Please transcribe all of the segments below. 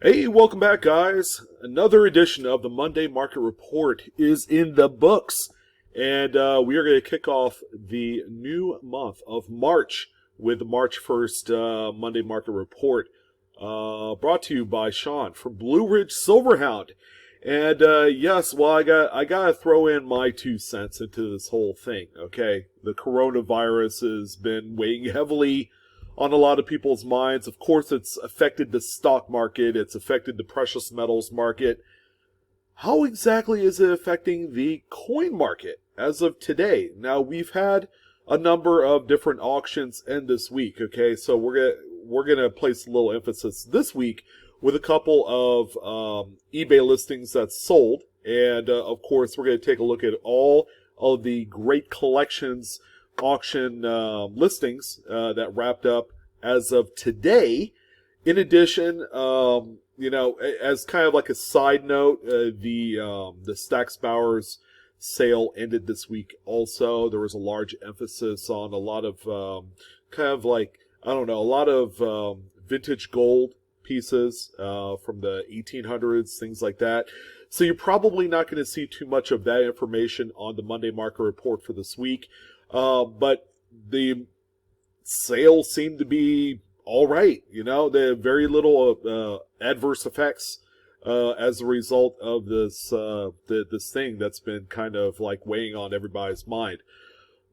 Hey, welcome back, guys. Another edition of the Monday Market Report is in the books. And we are going to kick off the new month of March with the March 1st Monday Market Report, brought to you by Sean from BlueRidgeSilverhound. And yes, well, I gotta throw in my 2 cents into this whole thing. Okay, the coronavirus has been weighing heavily on a lot of people's minds. Of course, it's affected the stock market. It's affected the precious metals market. How exactly is it affecting the coin market as of today? Now, we've had a number of different auctions end this week. Okay, so we're gonna place a little emphasis this week with a couple of eBay listings that sold, and of course, we're gonna take a look at all of the great collections auction listings that wrapped up as of today. In addition, as kind of like a side note, the Stack's Bowers sale ended this week. Also, there was a large emphasis on a lot of kind of like, I don't know, a lot of vintage gold pieces from the 1800s, things like that. So you're probably not going to see too much of that information on the Monday Market Report for this week. But the sales seem to be all right. There are very little adverse effects as a result of this this thing that's been kind of like weighing on everybody's mind.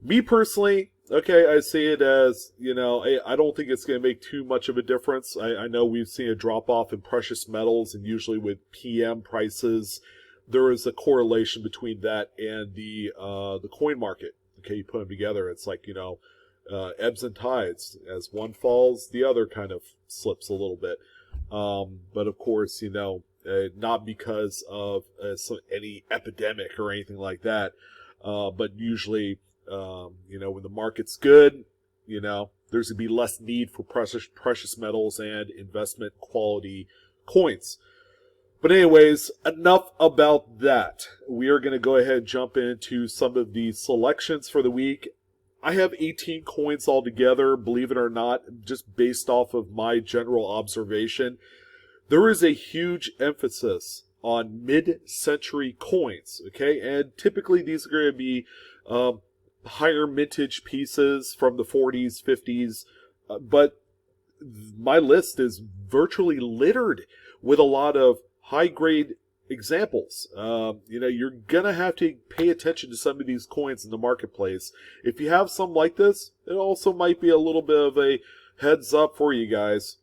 Me personally, okay, I see it as, I don't think it's going to make too much of a difference. I know we've seen a drop off in precious metals, and usually with PM prices, there is a correlation between that and the coin market. Okay, you put them together, it's like, ebbs and tides. As one falls, the other kind of slips a little bit. But of course, not because of any epidemic or anything like that. But usually, when the market's good, there's going to be less need for precious metals and investment quality coins. But anyways, enough about that. We are going to go ahead and jump into some of the selections for the week. I have 18 coins altogether, believe it or not, just based off of my general observation. There is a huge emphasis on mid-century coins, okay? And typically these are going to be higher mintage pieces from the 40s, 50s, but my list is virtually littered with a lot of high-grade examples. You're going to have to pay attention to some of these coins in the marketplace. If you have some like this, it also might be a little bit of a heads up for you guys.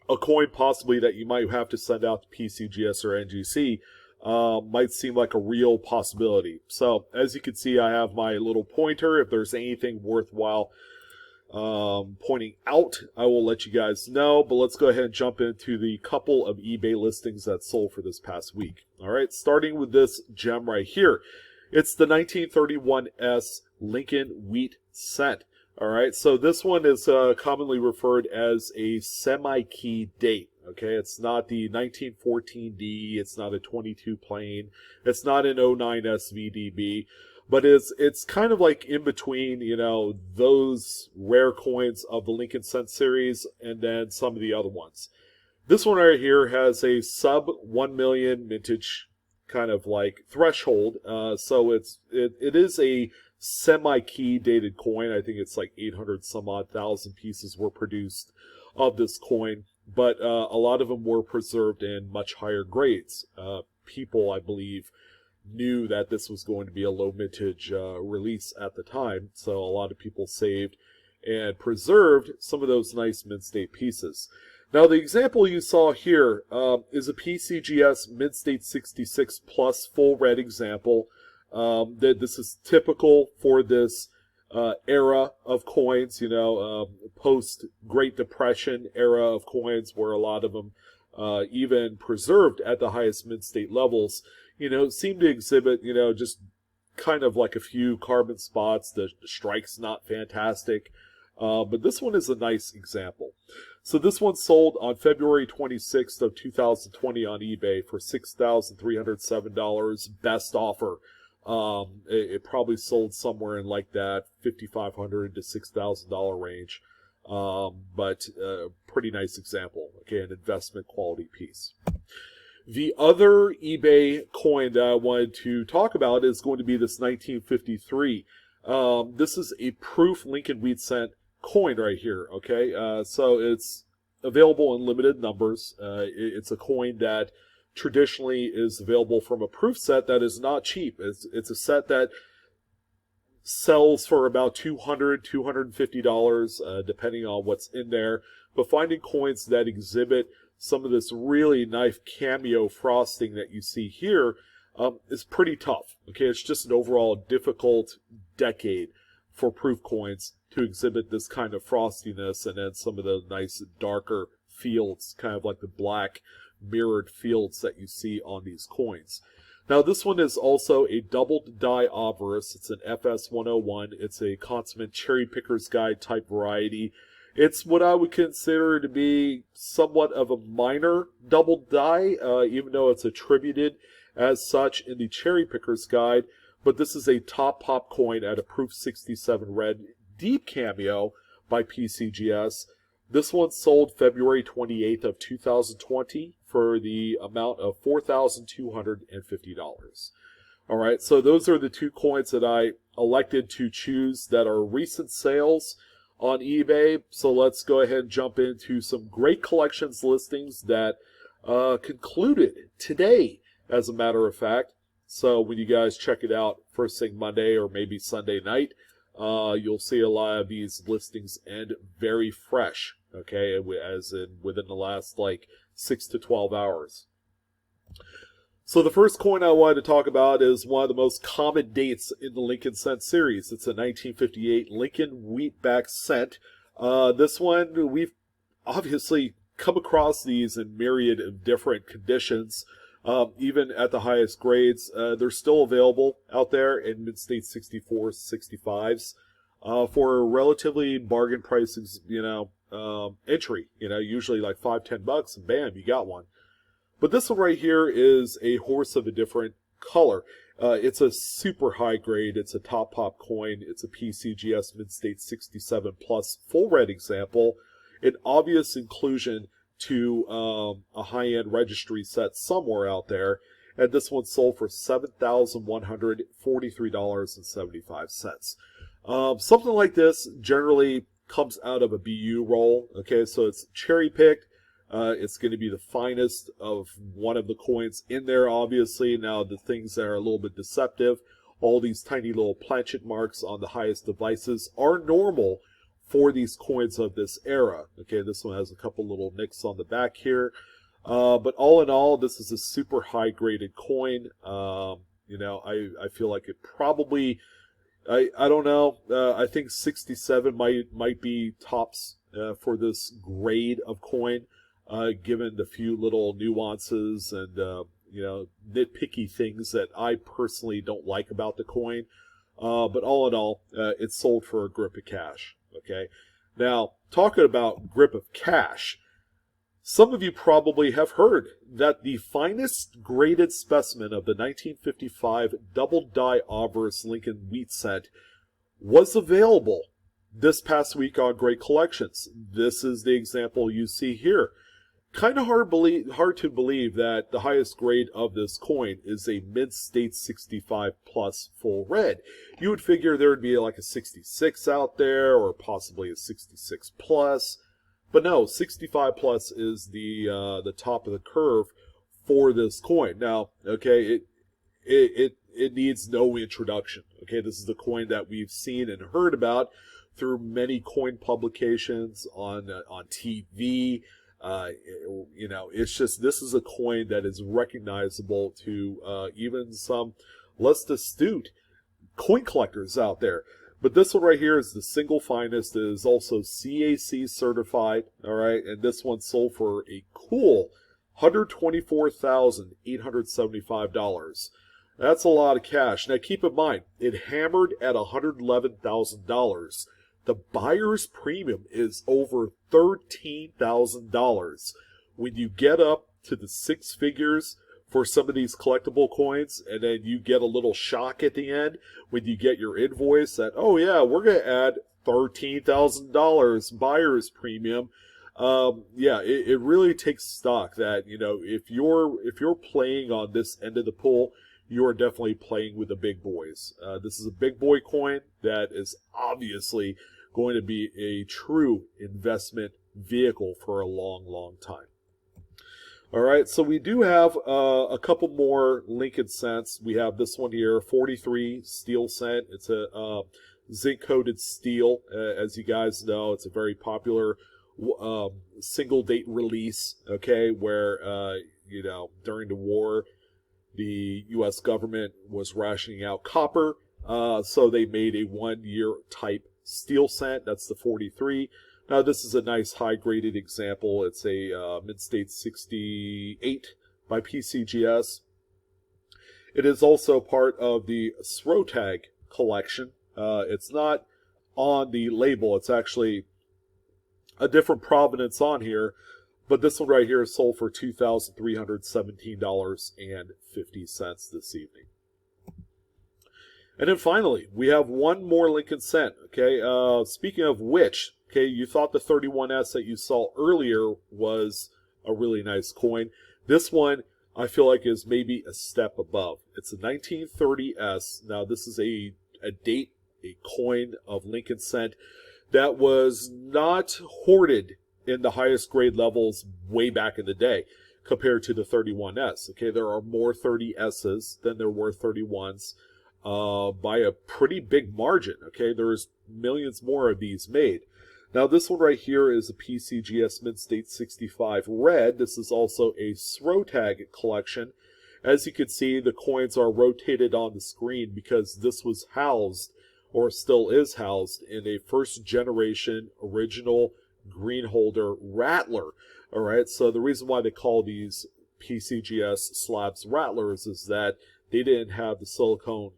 A coin possibly that you might have to send out to PCGS or NGC might seem like a real possibility. So, as you can see, I have my little pointer. If there's anything worthwhile pointing out, I will let you guys know. But let's go ahead and jump into the couple of eBay listings that sold for this past week. All right, starting with this gem right here. It's the 1931S Lincoln Wheat Cent. All right, so this one is commonly referred as a semi-key date. Okay, it's not the 1914D, it's not a 22 plane, it's not an 09 SVDB. But it's kind of like in between, those rare coins of the Lincoln Cent series and then some of the other ones. This one right here has a sub 1 million mintage kind of like threshold. So it is a semi-key dated coin. I think it's like 800 some odd thousand pieces were produced of this coin. But a lot of them were preserved in much higher grades. People, I believe, knew that this was going to be a low mintage release at the time, so a lot of people saved and preserved some of those nice mint state pieces. Now, the example you saw here is a PCGS mint state 66 plus full red example. This is typical for this era of coins, post Great Depression era of coins, where a lot of them even preserved at the highest mint state levels, seem to exhibit, just kind of like a few carbon spots. The strike's not fantastic, but this one is a nice example. So this one sold on February 26th of 2020 on eBay for $6,307, best offer. It probably sold somewhere in like that $5,500 to $6,000 range. but pretty nice example. Okay, an investment quality piece. The other eBay coin that I wanted to talk about is going to be this 1953. This is a proof Lincoln Wheat Cent coin right here. Okay, so it's available in limited numbers. It's a coin that traditionally is available from a proof set that is not cheap. It's a set that sells for about $200, $250, depending on what's in there. But finding coins that exhibit some of this really nice cameo frosting that you see here is pretty tough. Okay, it's just an overall difficult decade for proof coins to exhibit this kind of frostiness, and then some of the nice darker fields, kind of like the black mirrored fields that you see on these coins. Now, this one is also a doubled die obverse. It's an FS101. It's a consummate cherry picker's guide type variety. It's what I would consider to be somewhat of a minor doubled die, even though it's attributed as such in the cherry picker's guide. But this is a top pop coin at a proof 67 red, deep cameo by PCGS. This one sold February 28th of 2020 for the amount of $4,250. All right, so those are the two coins that I elected to choose that are recent sales on eBay. So let's go ahead and jump into some great collections listings that concluded today, as a matter of fact. So when you guys check it out first thing Monday or maybe Sunday night, you'll see a lot of these listings end very fresh, okay, as in within the last like 6 to 12 hours. So the first coin I wanted to talk about is one of the most common dates in the Lincoln Cent series. It's a 1958 Lincoln Wheatback Cent. This one, we've obviously come across these in myriad of different conditions. Even at the highest grades, they're still available out there in mid-state 64s, 65s, for relatively bargain prices, entry, usually like $5-10, and bam, you got one. But this one right here is a horse of a different color. It's a super high grade. It's a top pop coin. It's a PCGS mid-state 67 plus full red example. An obvious inclusion to a high-end registry set somewhere out there, and this one sold for $7,143.75. Something like this generally comes out of a BU roll. Okay, so it's cherry picked. It's going to be the finest of one of the coins in there, obviously. Now, the things that are a little bit deceptive, all these tiny little planchet marks on the highest devices are normal for these coins of this era. Okay, this one has a couple little nicks on the back here. But all in all, this is a super high graded coin. I feel like it probably, I don't know, I think 67 might be tops for this grade of coin, given the few little nuances and, nitpicky things that I personally don't like about the coin. But all in all, it's sold for a grip of cash. Okay, now talking about grip of cash, some of you probably have heard that the finest graded specimen of the 1955 double die obverse Lincoln Wheat Cent was available this past week on Great Collections. This is the example you see here. Kind of hard to believe that the highest grade of this coin is a mid-state 65 plus full red. You would figure there would be like a 66 out there, or possibly a 66 plus. But no, 65 plus is the top of the curve for this coin. Now, okay, it needs no introduction. Okay, this is the coin that we've seen and heard about through many coin publications on TV. It's just, this is a coin that is recognizable to even some less astute coin collectors out there. But this one right here is the single finest. It is also CAC certified, all right, and this one sold for a cool $124,875. That's a lot of cash. Now keep in mind, it hammered at $111,000. The buyer's premium is over $13,000. When you get up to the six figures for some of these collectible coins, and then you get a little shock at the end when you get your invoice that, oh yeah, we're going to add $13,000 buyer's premium. Yeah, it really takes stock that, if you're playing on this end of the pool, you are definitely playing with the big boys. This is a big boy coin that is obviously going to be a true investment vehicle for a long, long time. All right, so we do have a couple more Lincoln cents. We have this one here, 43 steel cent. It's a zinc-coated steel. As you guys know, it's a very popular single date release, okay, where, during the war, the U.S. government was rationing out copper, so they made a 1-year type steel cent. That's the 43. Now, this is a nice high-graded example. It's a Mid-State 68 by PCGS. It is also part of the Srotag collection. It's not on the label. It's actually a different provenance on here. But this one right here is sold for $2,317.50 this evening. And then finally, we have one more Lincoln cent. Okay, speaking of which, okay, you thought the 31S that you saw earlier was a really nice coin. This one, I feel like, is maybe a step above. It's a 1930S. Now, this is a coin of Lincoln cent that was not hoarded in the highest grade levels way back in the day compared to the 31S. Okay, there are more 30Ss than there were 31s by a pretty big margin. Okay, there's millions more of these made. Now, this one right here is a PCGS Mid-State 65 red. This is also a Srotag collection. As you can see, the coins are rotated on the screen because this was housed, or still is housed, in a first generation original green holder rattler. All right, so the reason why they call these PCGS slabs rattlers is that they didn't have the silicone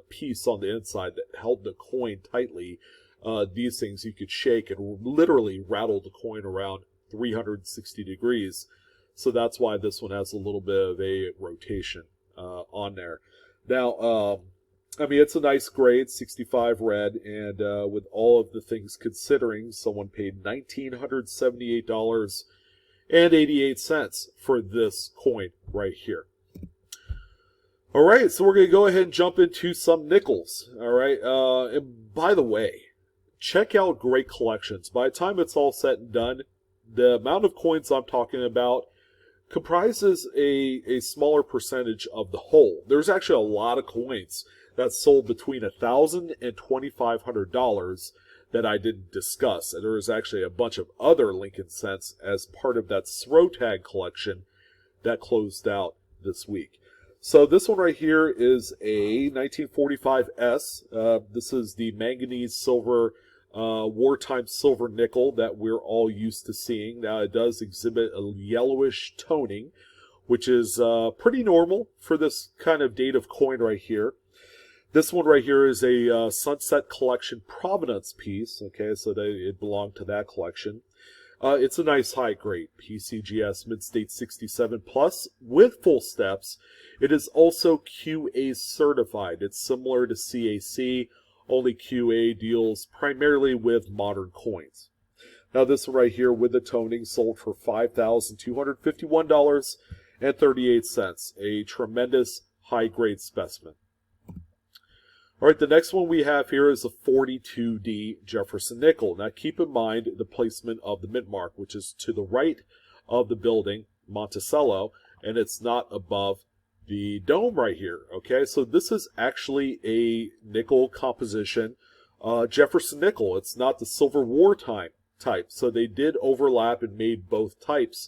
piece on the inside that held the coin tightly. These things you could shake and literally rattle the coin around 360 degrees. So that's why this one has a little bit of a rotation on there. Now, I mean, it's a nice grade, 65 red, and with all of the things considering, someone paid $1,978.88 for this coin right here. All right, so we're going to go ahead and jump into some nickels. All right, and by the way, check out great collections. By the time it's all said and done, the amount of coins I'm talking about comprises a smaller percentage of the whole. There's actually a lot of coins that's sold between $1,000 and $2,500 that I didn't discuss. And there is actually a bunch of other Lincoln cents as part of that Srotag collection that closed out this week. So this one right here is a 1945S. This is the manganese silver, wartime silver nickel that we're all used to seeing. Now, it does exhibit a yellowish toning, which is pretty normal for this kind of date of coin right here. This one right here is a Sunset Collection provenance piece. Okay, so it belonged to that collection. It's a nice high grade PCGS Mid-State 67 Plus with full steps. It is also QA certified. It's similar to CAC, only QA deals primarily with modern coins. Now, this one right here with the toning sold for $5,251.38. A tremendous high grade specimen. All right, the next one we have here is a 42 D Jefferson Nickel. Now, keep in mind the placement of the mint mark, which is to the right of the building, Monticello, and it's not above the dome right here. Okay, so this is actually a nickel composition, Jefferson Nickel. It's not the Silver Wartime type, so they did overlap and made both types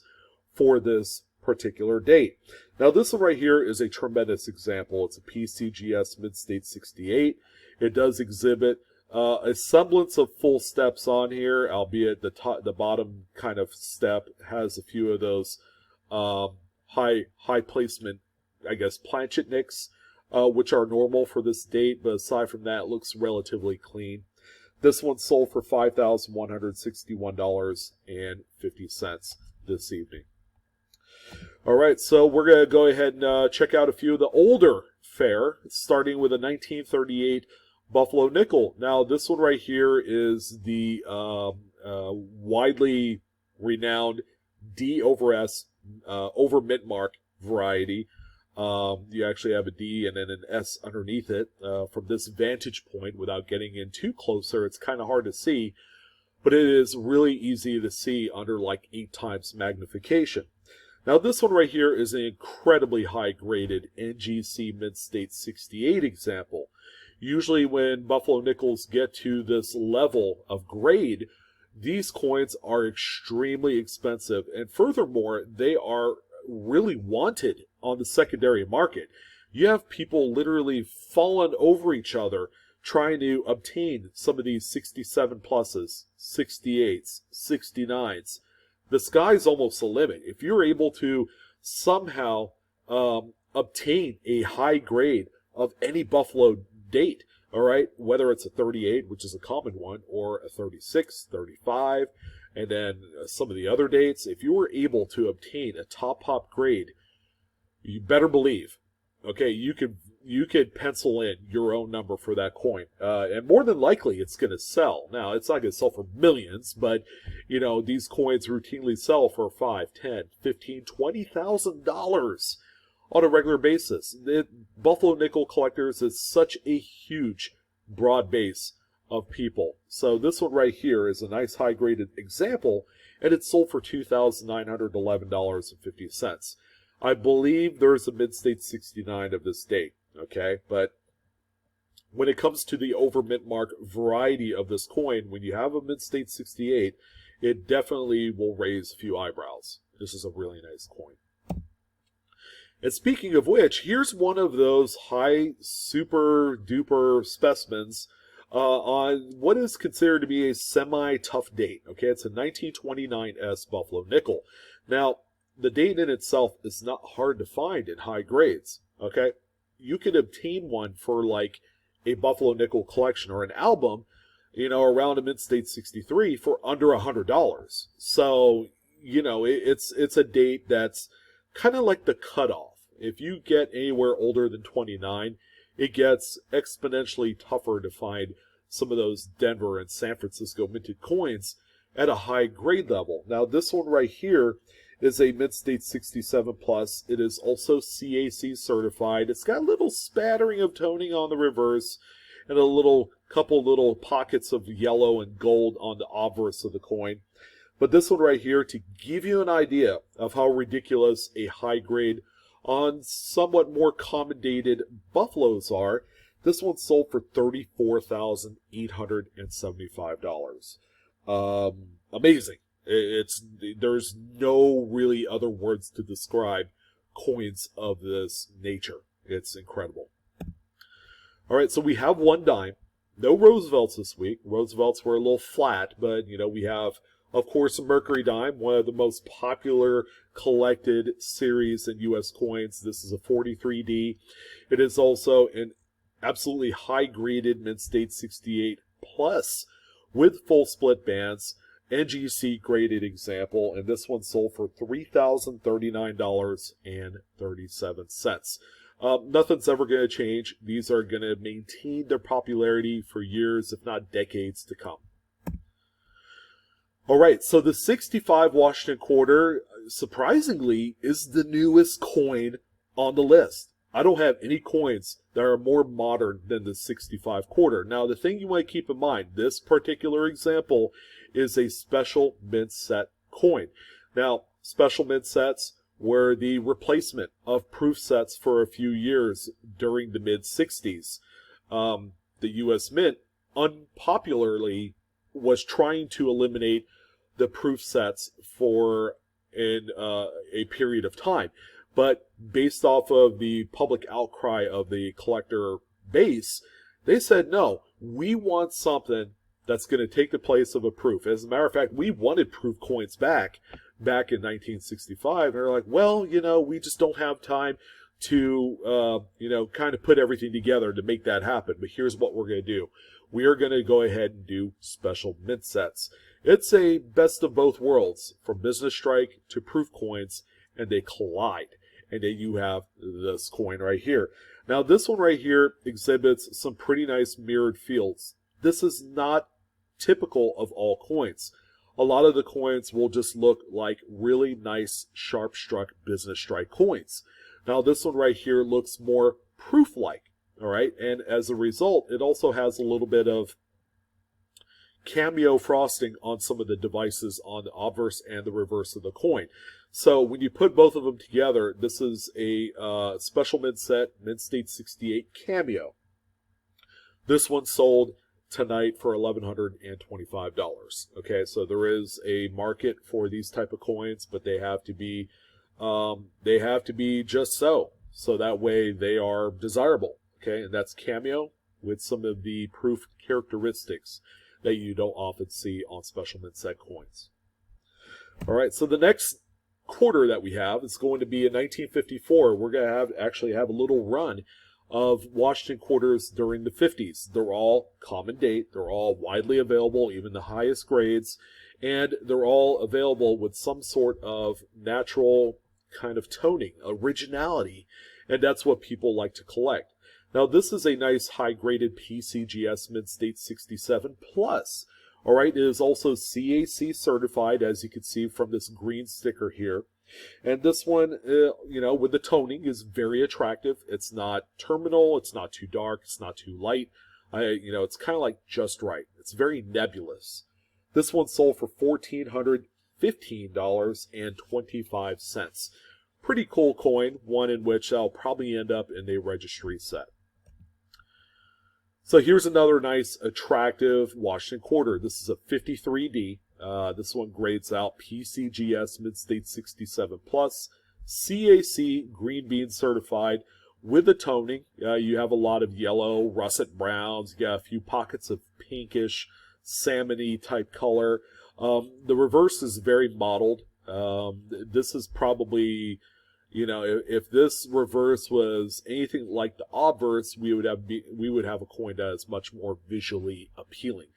for this particular date. Now, this one right here is a tremendous example. It's a PCGS Mid-State 68. It does exhibit a semblance of full steps on here, albeit the bottom kind of step has a few of those high placement, I guess, planchet nicks, which are normal for this date, but aside from that, it looks relatively clean. This one sold for $5,161.50 this evening. All right, so we're going to go ahead and check out a few of the older fare, starting with a 1938 Buffalo Nickel. Now, this one right here is the widely renowned D over S over mint mark variety. You actually have a D and then an S underneath it. From this vantage point, without getting in too closer, it's kind of hard to see, but it is really easy to see under like 8 times magnification. Now, this one right here is an incredibly high-graded NGC Mint State 68 example. Usually when Buffalo Nickels get to this level of grade, these coins are extremely expensive, and furthermore, they are really wanted on the secondary market. You have people literally falling over each other trying to obtain some of these 67 pluses, 68s, 69s. The sky's almost the limit. If you're able to somehow obtain a high grade of any Buffalo date, all right, whether it's a 38, which is a common one, or a 36, 35, and then some of the other dates, if you were able to obtain a top pop grade, you better believe, okay, you could pencil in your own number for that coin, and more than likely it's going to sell. Now, it's not going to sell for millions, but you know, these coins routinely sell for $5, $10, $15, $20,000 on a regular basis. Buffalo Nickel collectors is such a huge, broad base of people. So this one right here is a nice high-graded example, and it's sold for $2,911.50. I believe there's a Mid-State 69 of this date, okay? But when it comes to the over mint mark variety of this coin, when you have a Mid-State 68, it definitely will raise a few eyebrows. This is a really nice coin. And speaking of which, here's one of those high super duper specimens on what is considered to be a semi-tough date. Okay, it's a 1929S Buffalo Nickel. Now, the date in itself is not hard to find in high grades. Okay, you can obtain one for like a Buffalo Nickel collection or an album, you know, around a Mint State 63 for under $100. So, you know, it's a date that's kind of like the cutoff. If you get anywhere older than 29, it gets exponentially tougher to find some of those Denver and San Francisco minted coins at a high grade level. Now, this one right here is a Mint State 67 plus. It is also CAC certified. It's got a little spattering of toning on the reverse and a couple little pockets of yellow and gold on the obverse of the coin. But this one right here, to give you an idea of how ridiculous a high grade on somewhat more common dated Buffaloes are, this one sold for $34,875. Amazing. There's no really other words to describe coins of this nature. It's incredible. All right, so we have one dime. No Roosevelts this week. Roosevelts were a little flat, but you know, we have, of course, a Mercury Dime, one of the most popular collected series in U.S. coins. This is a 43D. It is also an absolutely high-graded Mint State 68 plus with full split bands, NGC graded example, and this one sold for $3,039.37. Nothing's ever going to change. These are going to maintain their popularity for years, if not decades to come. All right, so the 65 Washington quarter, surprisingly, is the newest coin on the list. I don't have any coins that are more modern than the 65 quarter. Now, the thing you want to keep in mind, this particular example is a special mint set coin. Now, special mint sets were the replacement of proof sets for a few years during the mid-60s. The U.S. Mint, unpopularly, was trying to eliminate the proof sets for a period of time. But based off of the public outcry of the collector base, they said, no, we want something that's going to take the place of a proof. As a matter of fact, we wanted proof coins back in 1965. And they're like, well, you know, we just don't have time to, kind of put everything together to make that happen. But here's what we're going to do. We are going to go ahead and do special mint sets. It's a best of both worlds, from business strike to proof coins, and they collide. And then you have this coin right here. Now this one right here exhibits some pretty nice mirrored fields. This is not typical of all coins. A lot of the coins will just look like really nice sharp struck business strike coins. Now this one right here looks more proof-like, all right? And as a result, it also has a little bit of cameo frosting on some of the devices on the obverse and the reverse of the coin. So when you put both of them together, this is a special mint set, Mint State 68 cameo. This one sold tonight for $1,125. Okay, so there is a market for these type of coins, but they have to be just so that way they are desirable. Okay, and that's cameo with some of the proof characteristics that you don't often see on special mint set coins. All right, so the next quarter that we have is going to be in 1954. We're going to actually have a little run of Washington quarters during the 50s. They're all common date. They're all widely available, even the highest grades, and they're all available with some sort of natural kind of toning, originality, and that's what people like to collect. Now, this is a nice high-graded PCGS Mint State 67 Plus. All right, it is also CAC certified, as you can see from this green sticker here. And this one, you know, with the toning is very attractive. It's not terminal. It's not too dark. It's not too light. You know, it's kind of like just right. It's very nebulous. This one sold for $1,415.25. Pretty cool coin, one in which I'll probably end up in a registry set. So here's another nice, attractive Washington quarter. This is a 53D. This one grades out PCGS Mint State 67 Plus, CAC Green Bean certified with the toning. You have a lot of yellow, russet browns. You got a few pockets of pinkish, salmon-y type color. The reverse is very mottled. This is probably, you know, if this reverse was anything like the obverse, we would have a coin that is much more visually appealing.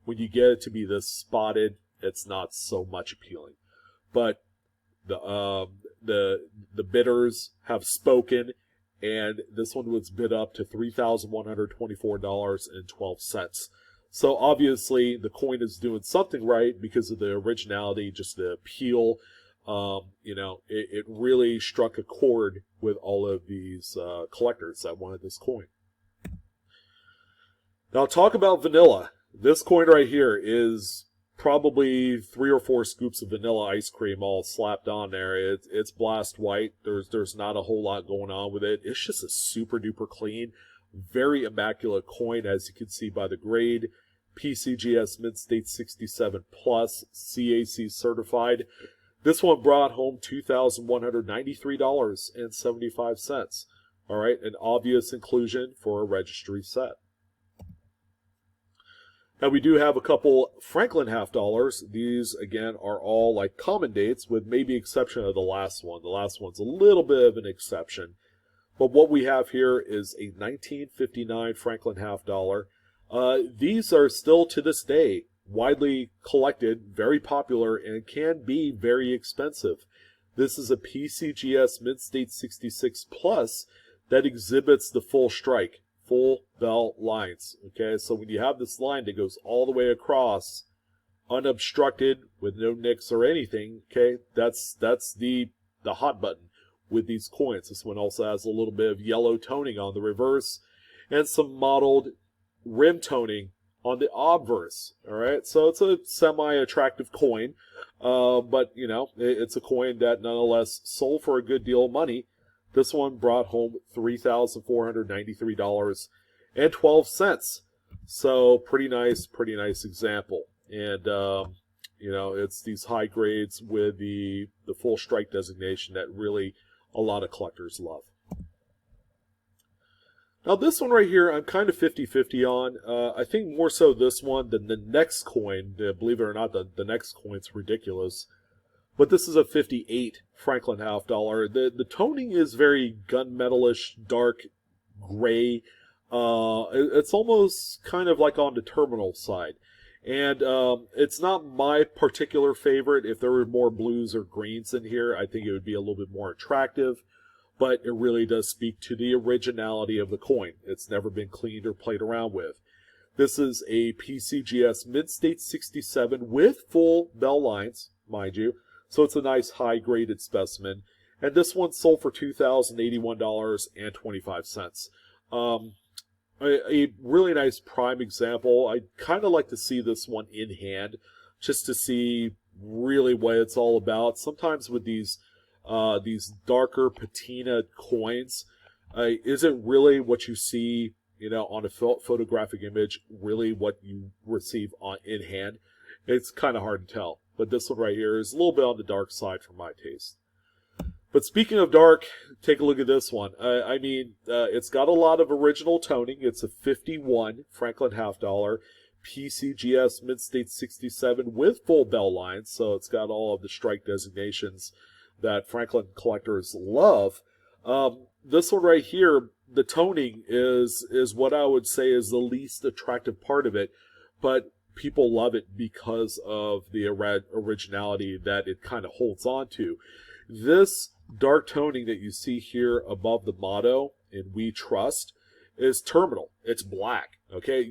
When you get it to be this spotted, it's not so much appealing. But the bidders have spoken, and this one was bid up to $3,124.12. So obviously the coin is doing something right because of the originality, just the appeal. You know, it really struck a chord with all of these collectors that wanted this coin. Now, talk about vanilla. This coin right here is probably 3 or 4 scoops of vanilla ice cream all slapped on there. It's blast white. There's not a whole lot going on with it. It's just a super duper clean, very immaculate coin, as you can see by the grade. PCGS Mint State 67 Plus, CAC certified. This one brought home $2,193.75. All right, an obvious inclusion for a registry set. Now, we do have a couple Franklin half dollars. These, again, are all like common dates with maybe exception of the last one. The last one's a little bit of an exception. But what we have here is a 1959 Franklin half dollar. These are still to this day widely collected, very popular, and can be very expensive. This is a PCGS Mint State 66 Plus that exhibits the full strike, full bell lines. Okay, so when you have this line that goes all the way across, unobstructed, with no nicks or anything, okay, that's the hot button with these coins. This one also has a little bit of yellow toning on the reverse and some mottled rim toning on the obverse. All right, so it's a semi-attractive coin, but you know, it's a coin that nonetheless sold for a good deal of money. This one brought home $3,493.12. So pretty nice example. And you know, it's these high grades with the full strike designation that really a lot of collectors love. Now this one right here, I'm kind of 50-50 on. I think more so this one than the next coin. Believe it or not, the next coin's ridiculous. But this is a 58 Franklin half dollar. The toning is very gunmetalish, dark gray. It's almost kind of like on the terminal side. And it's not my particular favorite. If there were more blues or greens in here, I think it would be a little bit more attractive. but it really does speak to the originality of the coin. It's never been cleaned or played around with. This is a PCGS Mid-State 67 with full bell lines, mind you. So it's a nice high-graded specimen. And this one sold for $2,081.25. A really nice prime example. I kind of like to see this one in hand just to see really what it's all about. Sometimes with these darker patina coins, isn't really what you see, on a photographic image, really what you receive in hand. It's kind of hard to tell. But this one right here is a little bit on the dark side for my taste. But speaking of dark, take a look at this one. It's got a lot of original toning. It's a 51 Franklin half dollar PCGS Mid-State 67 with full bell lines. So it's got all of the strike designations that Franklin collectors love. This one right here, the toning is what I would say is the least attractive part of it, but people love it because of the originality that it kind of holds on to. This dark toning that you see here above the motto in We Trust is terminal. It's black. Okay,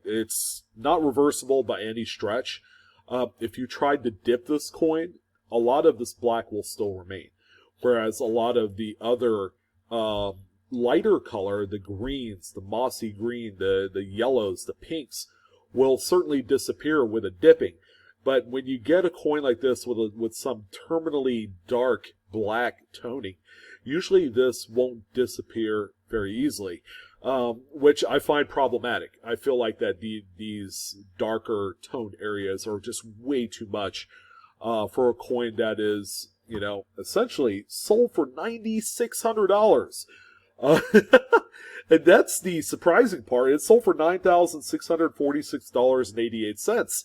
it's not reversible by any stretch. If you tried to dip this coin, a lot of this black will still remain, whereas a lot of the other lighter color, the greens, the mossy green, the yellows, the pinks, will certainly disappear with a dipping. But when you get a coin like this with some terminally dark black toning, usually this won't disappear very easily, which I find problematic. I feel like that these darker toned areas are just way too much for a coin that is, essentially sold for $9,600. And that's the surprising part. It sold for $9,646.88.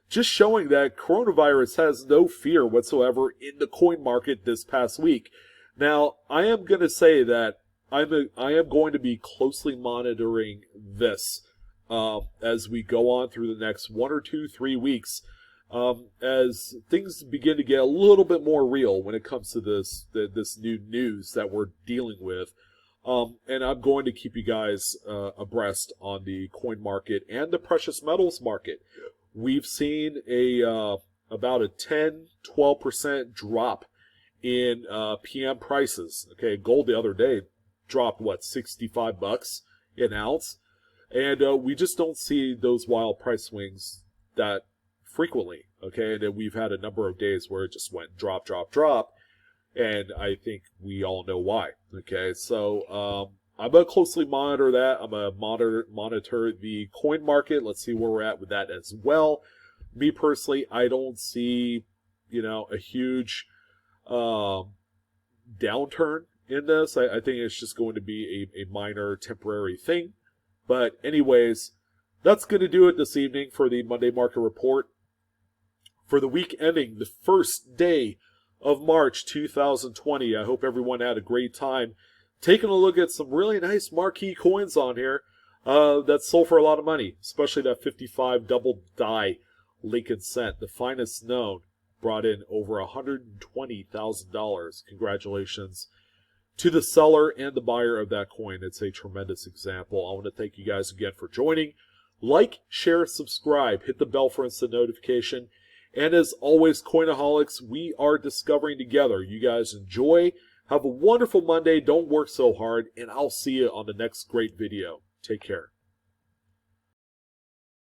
Just showing that coronavirus has no fear whatsoever in the coin market this past week. Now, I am going to say that I am going to be closely monitoring this as we go on through the next 1 or 2, 3 weeks, as things begin to get a little bit more real when it comes to this new news that we're dealing with. And I'm going to keep you guys abreast on the coin market and the precious metals market. We've seen about a 10-12% drop in PM prices. Okay, gold the other day dropped $65 an ounce, and we just don't see those wild price swings that frequently. Okay, and then we've had a number of days where it just went drop, drop, drop, and I think we all know why. Okay, so I'm going to closely monitor that. I'm going to monitor the coin market. Let's see where we're at with that as well. Me personally, I don't see, a huge downturn in this. I think it's just going to be a minor temporary thing. But anyways, that's going to do it this evening for the Monday Market Report. For the week ending the first day of March 2020, I hope everyone had a great time taking a look at some really nice marquee coins on here that sold for a lot of money, especially that 55 double die Lincoln cent, the finest known, brought in over $120,000. Congratulations to the seller and the buyer of that coin. It's a tremendous example. I want to thank you guys again for joining. Like, share, subscribe, hit the bell for instant notification. And as always, Coinaholics, we are discovering together. You guys enjoy. Have a wonderful Monday. Don't work so hard. And I'll see you on the next great video. Take care.